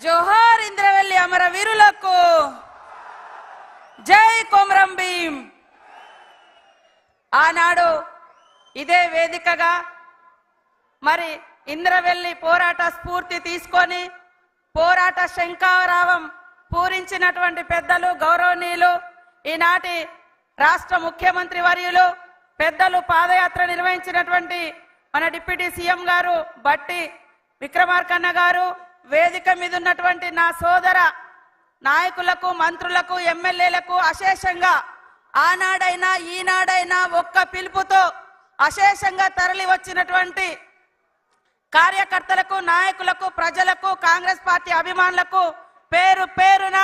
జోహార్ ఇంద్రవెల్లి అమరవీరులకు, జై కొమరం భీం. ఆనాడు ఇదే వేదికగా మరి ఇంద్రవెల్లి పోరాట స్ఫూర్తి తీసుకొని పోరాట శంఖారావం పూరించినటువంటి పెద్దలు గౌరవనీయులు ఈనాటి రాష్ట్ర ముఖ్యమంత్రి వర్యులు పెద్దలు పాదయాత్ర నిర్వహించినటువంటి మన డిప్యూటీ సీఎం గారు బట్టి విక్రమార్కన్న గారు, వేదిక మీద ఉన్నటువంటి నా సోదర నాయకులకు, మంత్రులకు, ఎమ్మెల్యేలకు అశేషంగా ఆనాడైనా ఈనాడైనా ఒక్క పిలుపుతో అశేషంగా తరలి వచ్చినటువంటి కార్యకర్తలకు, నాయకులకు, ప్రజలకు, కాంగ్రెస్ పార్టీ అభిమానులకు పేరు పేరున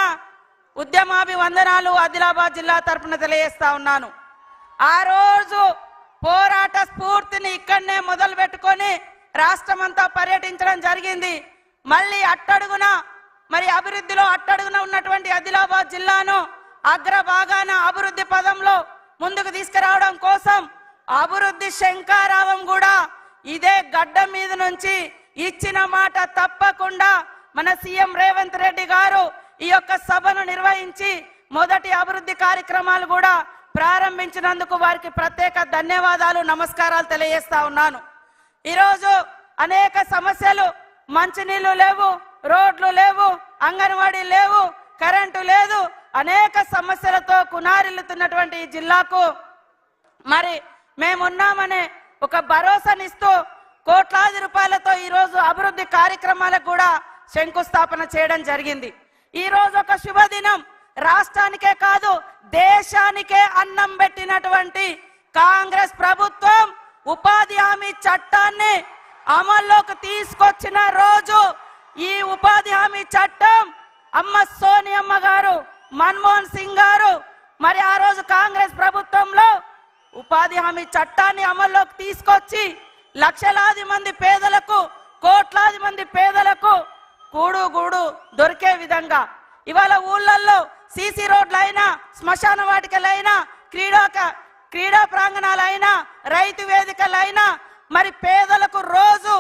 ఉద్యమాభివందనాలు ఆదిలాబాద్ జిల్లా తరపున తెలియజేస్తా ఉన్నాను. ఆ రోజు పోరాట స్ఫూర్తిని ఇక్కడనే మొదలు పెట్టుకొని రాష్ట్రమంతా పర్యటించడం జరిగింది. మళ్ళీ అట్టడుగున మరి అభివృద్ధిలో అట్టడుగున ఉన్నటువంటి ఆదిలాబాద్ జిల్లాను అగ్రభాగాన అభివృద్ధి పదంలో ముందుకు తీసుకురావడం కోసం అభివృద్ధి శంఖారావం కూడా ఇదే గడ్డ మీద నుంచి ఇచ్చిన మాట తప్పకుండా మన సీఎం రేవంత్ రెడ్డి గారు ఈ యొక్క సభను నిర్వహించి మొదటి అభివృద్ధి కార్యక్రమాలు కూడా ప్రారంభించినందుకు వారికి ప్రత్యేక ధన్యవాదాలు, నమస్కారాలు తెలియజేస్తా ఉన్నాను. ఈరోజు అనేక సమస్యలు, మంచినీళ్లు లేవు, రోడ్లు లేవు, అంగన్వాడీ లేవు, కరెంటు లేదు, అనేక సమస్యలతో కునారిల్లుతున్నటువంటి ఈ జిల్లాకు మరి మేమున్నామనే ఒక భరోసానిస్తూ కోట్లాది రూపాయలతో ఈరోజు అభివృద్ధి కార్యక్రమాలకు కూడా శంకుస్థాపన చేయడం జరిగింది. ఈ రోజు ఒక శుభదినం, రాష్ట్రానికే కాదు దేశానికే అన్నం పెట్టినటువంటి కాంగ్రెస్ ప్రభుత్వం ఉపాధి హామీ చట్టాన్ని అమల్లోకి తీసుకొచ్చిన రోజు. ఈ ఉపాధి హామీ చట్టం అమ్మ సోనియమ్మ గారు, మన్మోహన్ సింగ్ గారు మరి ఆ రోజు కాంగ్రెస్ ప్రభుత్వంలో ఉపాధి హామీ చట్టాన్ని అమల్లోకి తీసుకొచ్చి లక్షలాది మంది పేదలకు, కోట్లాది మంది పేదలకు కూడు గూడు దొరికే విధంగా ఇవాళ ఊళ్ళల్లో సీసీ రోడ్లైనా, శ్మశాన వాటికలైనా, క్రీడా ప్రాంగణాలైనా, రైతు వేదికలైనా మరి పేదలకు రోజు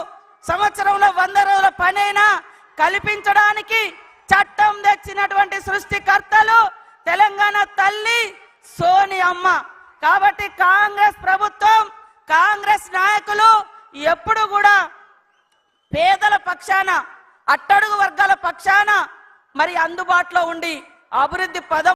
సంవత్సరంలో 100 రోజుల పనైనా కల్పించడానికి చట్టం తెచ్చినటువంటి సృష్టికర్తలు తెలంగాణ తల్లి సోనియమ్మ. కాబట్టి కాంగ్రెస్ ప్రభుత్వం, కాంగ్రెస్ నాయకులు ఎప్పుడు కూడా పేదల పక్షాన, అట్టడుగు వర్గాల పక్షాన మరి అందుబాటులో ఉండి అభివృద్ధి పదం